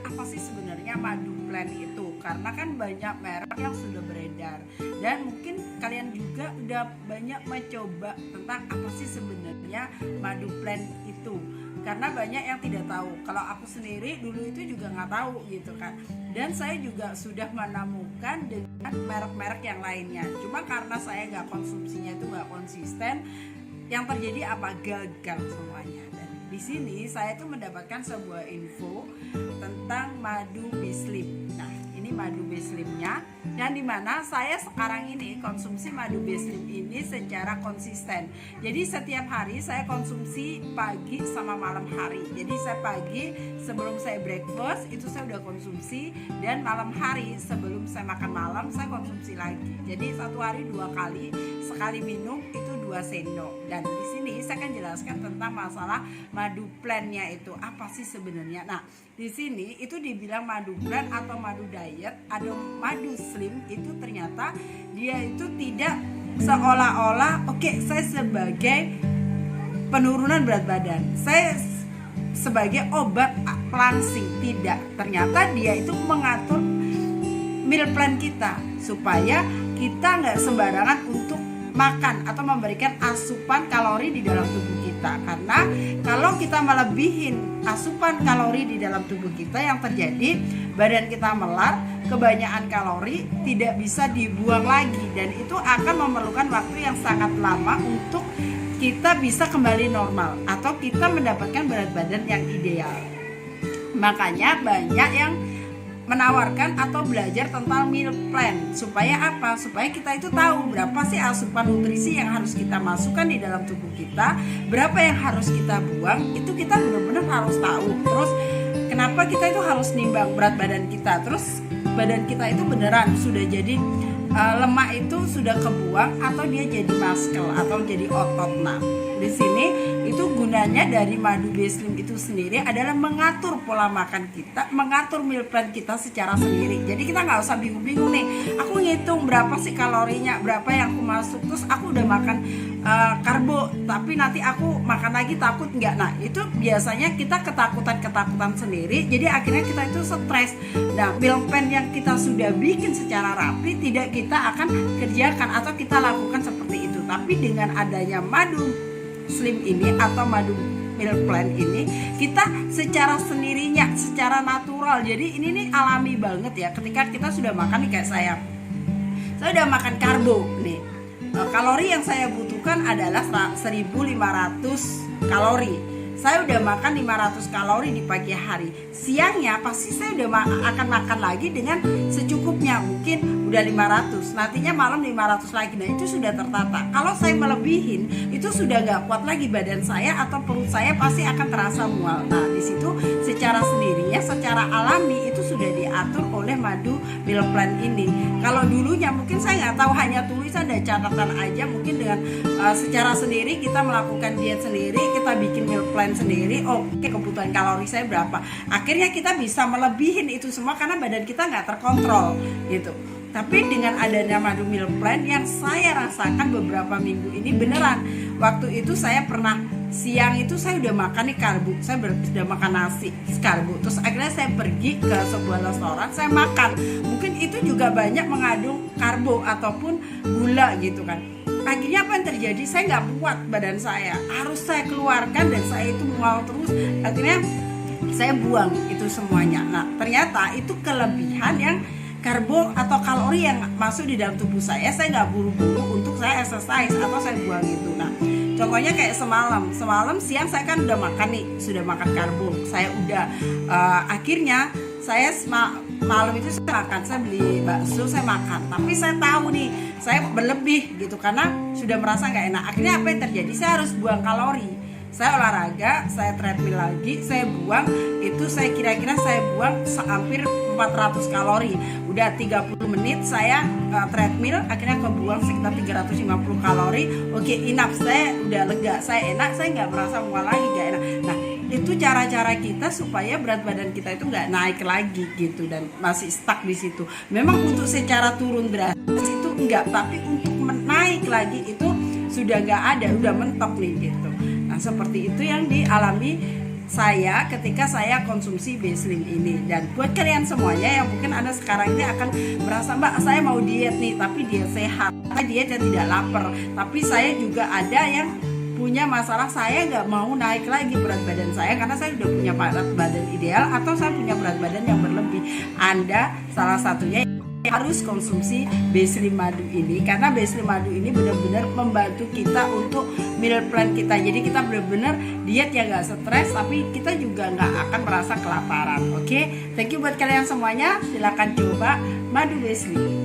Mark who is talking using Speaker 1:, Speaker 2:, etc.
Speaker 1: apa sih sebenarnya madu blend itu, karena kan banyak merek yang sudah beredar dan mungkin kalian juga udah banyak mencoba tentang apa sih sebenarnya madu blend itu, karena banyak yang tidak tahu. Kalau aku sendiri dulu itu juga nggak tahu gitu kan, dan saya juga sudah menemukan dengan merek-merek yang lainnya, cuma karena saya nggak konsumsinya itu nggak konsisten, yang terjadi apa, gagal semuanya. Dan di sini saya tuh mendapatkan sebuah info tentang madu Bislim. Nah, ini madu Bislimnya, dan dimana saya sekarang ini konsumsi madu Bislim ini secara konsisten. Jadi setiap hari saya konsumsi pagi sama malam hari. Jadi saya pagi sebelum saya breakfast itu saya udah konsumsi, dan malam hari sebelum saya makan malam saya konsumsi lagi. Jadi satu hari 2 kali, sekali minum itu 2 sendok. Dan di sini saya akan jelaskan tentang masalah madu blendnya itu apa sih sebenarnya. Nah, di sini itu dibilang madu blend atau madu diet, ada madu slim, itu ternyata dia itu tidak seolah-olah saya sebagai penurunan berat badan, saya sebagai obat pelangsing, tidak. Ternyata dia itu mengatur meal plan kita supaya kita nggak sembarangan untuk makan atau memberikan asupan kalori di dalam tubuh kita. Karena kalau kita melebihin asupan kalori di dalam tubuh kita, yang terjadi badan kita melar, kebanyakan kalori tidak bisa dibuang lagi, dan itu akan memerlukan waktu yang sangat lama untuk kita bisa kembali normal atau kita mendapatkan berat badan yang ideal. Makanya banyak yang menawarkan atau belajar tentang meal plan, supaya apa? Supaya kita itu tahu berapa sih asupan nutrisi yang harus kita masukkan di dalam tubuh kita, berapa yang harus kita buang, itu kita benar-benar harus tahu. Terus kenapa kita itu harus nimbang berat badan kita, terus badan kita itu beneran sudah jadi lemak itu sudah kebuang atau dia jadi muscle atau jadi otot. Nah, di sini itu gunanya dari madu Bislim itu sendiri adalah mengatur pola makan kita, mengatur meal plan kita secara sendiri. Jadi kita nggak usah bingung-bingung nih, aku ngitung berapa sih kalorinya, berapa yang aku masuk, terus aku udah makan karbo tapi nanti aku makan lagi takut nggak. Nah, itu biasanya kita ketakutan sendiri, jadi akhirnya kita itu stres. Nah, meal plan yang kita sudah bikin secara rapi tidak kita akan kerjakan atau kita lakukan seperti itu. Tapi dengan adanya madu slim ini atau madu meal plan ini, kita secara sendirinya, secara natural. Jadi ini nih alami banget ya, ketika kita sudah makan nih, kayak saya udah makan karbo nih, kalori yang saya butuhkan adalah 1500 kalori. Saya udah makan 500 kalori di pagi hari. Siangnya pasti saya udah akan makan lagi dengan secukupnya, mungkin udah 500, nantinya malam 500 lagi. Nah, itu sudah tertata. Kalau saya melebihin, itu sudah gak kuat lagi badan saya atau perut saya pasti akan terasa mual. Nah, di situ secara sendirinya, secara alami itu sudah diatur oleh madu meal plan ini. Kalau dulunya mungkin saya nggak tahu, hanya tulisan dan catatan aja, mungkin dengan secara sendiri kita melakukan diet sendiri, kita bikin meal plan sendiri. Kebutuhan kalori saya berapa, akhirnya kita bisa melebihin itu semua karena badan kita nggak terkontrol gitu. Tapi dengan adanya madu meal plan yang saya rasakan beberapa minggu ini, beneran waktu itu saya pernah siang itu saya udah makan nih karbo, saya sudah makan nasi karbo, terus akhirnya saya pergi ke sebuah restoran, saya makan, mungkin itu juga banyak mengandung karbo ataupun gula gitu kan. Akhirnya apa yang terjadi, saya nggak kuat, badan saya harus saya keluarkan dan saya itu mual terus, akhirnya saya buang itu semuanya. Nah, ternyata itu kelebihan yang karbo atau kalori yang masuk di dalam tubuh saya nggak buru-buru untuk saya exercise atau saya buang itu. Nah, contohnya kayak semalam siang saya kan udah makan nih, sudah makan karbo, saya udah akhirnya saya malam itu saya makan, saya beli bakso, saya makan, tapi saya tahu nih saya berlebih gitu karena sudah merasa nggak enak. Akhirnya apa yang terjadi, saya harus buang kalori. Saya olahraga, saya treadmill lagi, saya buang itu, saya kira-kira saya buang hampir 400 kalori. Udah 30 menit saya treadmill, akhirnya kebuang sekitar 350 kalori. Oke, enough, saya udah lega, saya enak, saya nggak merasa mual lagi, nggak enak. Nah, itu cara-cara kita supaya berat badan kita itu nggak naik lagi gitu dan masih stuck di situ. Memang untuk secara turun drastis itu enggak, tapi untuk menaik lagi itu sudah nggak ada, udah mentok nih gitu. Nah, seperti itu yang dialami saya ketika saya konsumsi B-Slim ini. Dan buat kalian semuanya yang mungkin Anda sekarang ini akan merasa, Mbak saya mau diet nih, tapi diet sehat, diet yang tidak lapar, tapi saya juga ada yang punya masalah, saya nggak mau naik lagi berat badan saya karena saya udah punya berat badan ideal atau saya punya berat badan yang berlebih. Anda salah satunya harus konsumsi B-Slim madu ini, karena B-Slim madu ini benar-benar membantu kita untuk meal plan kita. Jadi kita benar-benar diet yang nggak stres, tapi kita juga nggak akan merasa kelaparan. Oke, thank you buat kalian semuanya. Silakan coba madu B-Slim.